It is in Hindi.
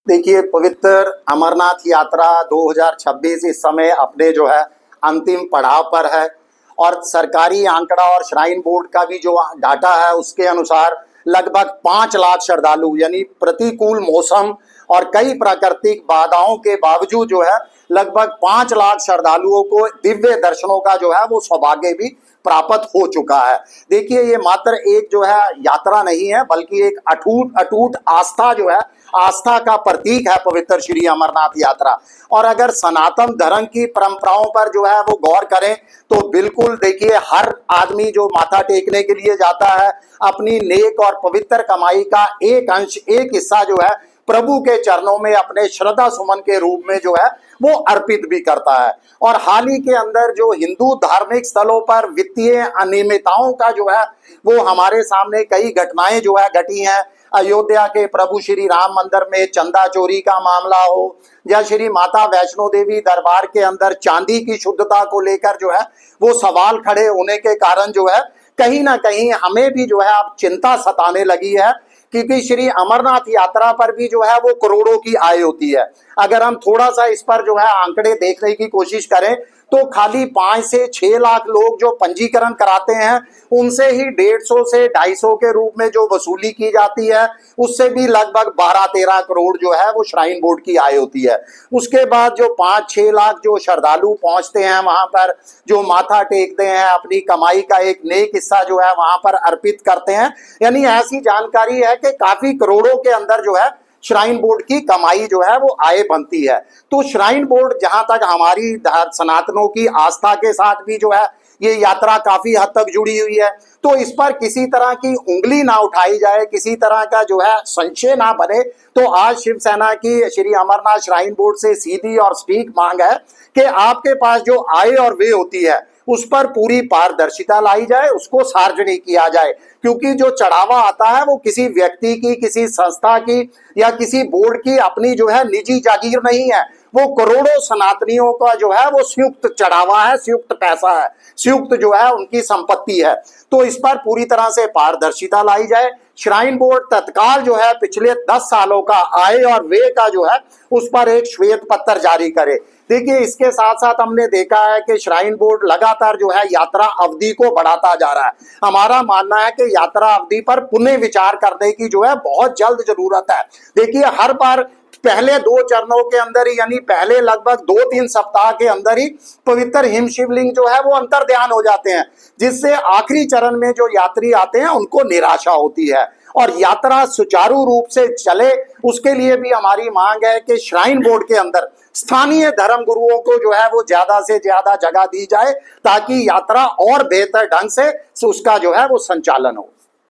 देखिए, पवित्र अमरनाथ यात्रा 2026 इस समय अपने जो है अंतिम पड़ाव पर है। और सरकारी आंकड़ा और श्राइन बोर्ड का भी जो डाटा है उसके अनुसार लगभग 5 लाख श्रद्धालु, यानी प्रतिकूल मौसम और कई प्राकृतिक बाधाओं के बावजूद जो है लगभग 5 लाख श्रद्धालुओं को दिव्य दर्शनों का जो है वो सौभाग्य भी प्राप्त हो चुका है। देखिए, ये मात्र एक जो है यात्रा नहीं है, बल्कि एक अटूट अटूट आस्था जो है, आस्था का प्रतीक है पवित्र श्री अमरनाथ यात्रा। और अगर सनातन धर्म की परंपराओं पर जो है वो गौर करें तो बिल्कुल देखिए, हर आदमी जो माथा टेकने के लिए जाता है अपनी नेक और पवित्र कमाई का एक अंश, एक हिस्सा जो है प्रभु के चरणों में अपने श्रद्धा सुमन के रूप में जो है वो अर्पित भी करता है। और हाल ही के अंदर जो हिंदू धार्मिक स्थलों पर वित्तीय अनियमितताओं का जो है वो हमारे सामने कई घटनाएं जो है घटी हैं। अयोध्या के प्रभु श्री राम मंदिर में चंदा चोरी का मामला हो, या श्री माता वैष्णो देवी दरबार के अंदर चांदी की शुद्धता को लेकर जो है वो सवाल खड़े होने के कारण जो है कहीं ना कहीं हमें भी जो है अब चिंता सताने लगी है, क्योंकि श्री अमरनाथ यात्रा पर भी जो है वो करोड़ों की आय होती है। अगर हम थोड़ा सा इस पर जो है आंकड़े देखने की कोशिश करें तो खाली 5 से 6 लाख लोग जो पंजीकरण कराते हैं उनसे ही 150 से 250 के रूप में जो वसूली की जाती है, उससे भी लगभग 12-13 करोड़ जो है वो श्राइन बोर्ड की आय होती है। उसके बाद जो 5-6 लाख जो श्रद्धालु पहुंचते हैं वहां पर, जो माथा टेकते हैं, अपनी कमाई का एक नेक हिस्सा जो है वहां पर अर्पित करते हैं। यानी ऐसी जानकारी है कि काफी करोड़ों के अंदर जो है श्राइन बोर्ड की कमाई जो है वो आय बनती है। तो श्राइन बोर्ड, जहां तक हमारी सनातनों की आस्था के साथ भी जो है ये यात्रा काफी हद तक जुड़ी हुई है, तो इस पर किसी तरह की उंगली ना उठाई जाए, किसी तरह का जो है संशय ना बने। तो आज शिवसेना की श्री अमरनाथ श्राइन बोर्ड से सीधी और स्पीक मांग है कि आपके पास जो आय और व्यय होती है उस पर पूरी पारदर्शिता लाई जाए, उसको सार्वजनिक किया जाए। क्योंकि जो चढ़ावा आता है वो किसी व्यक्ति की, किसी संस्था की या किसी बोर्ड की अपनी जो है निजी जागीर नहीं है, वो करोड़ों सनातनियों का जो है वो संयुक्त चढ़ावा है, संयुक्त पैसा है, संयुक्त जो है उनकी संपत्ति है। तो इस पर पूरी तरह से पारदर्शिता लाई जाए। श्राइन बोर्ड तत्काल जो है पिछले 10 सालों का आय और व्यय का जो है उस पर एक श्वेत पत्र जारी करे। देखिए, इसके साथ साथ हमने देखा है कि श्राइन बोर्ड लगातार जो है यात्रा अवधि को बढ़ाता जा रहा है। हमारा मानना है कि यात्रा अवधि पर पुनः विचार करने की जो है बहुत जल्द जरूरत है। देखिए, हर बार पहले 2 चरणों के अंदर ही, यानी पहले लगभग 2-3 सप्ताह के अंदर ही पवित्र हिम शिवलिंग जो है वो अंतर ध्यान हो जाते हैं, जिससे आखिरी चरण में जो यात्री आते हैं उनको निराशा होती है। और यात्रा सुचारू रूप से चले उसके लिए भी हमारी मांग है कि श्राइन बोर्ड के अंदर स्थानीय धर्म गुरुओं को जो है वो ज्यादा से ज्यादा जगह दी जाए, ताकि यात्रा और बेहतर ढंग से उसका जो है वो संचालन हो।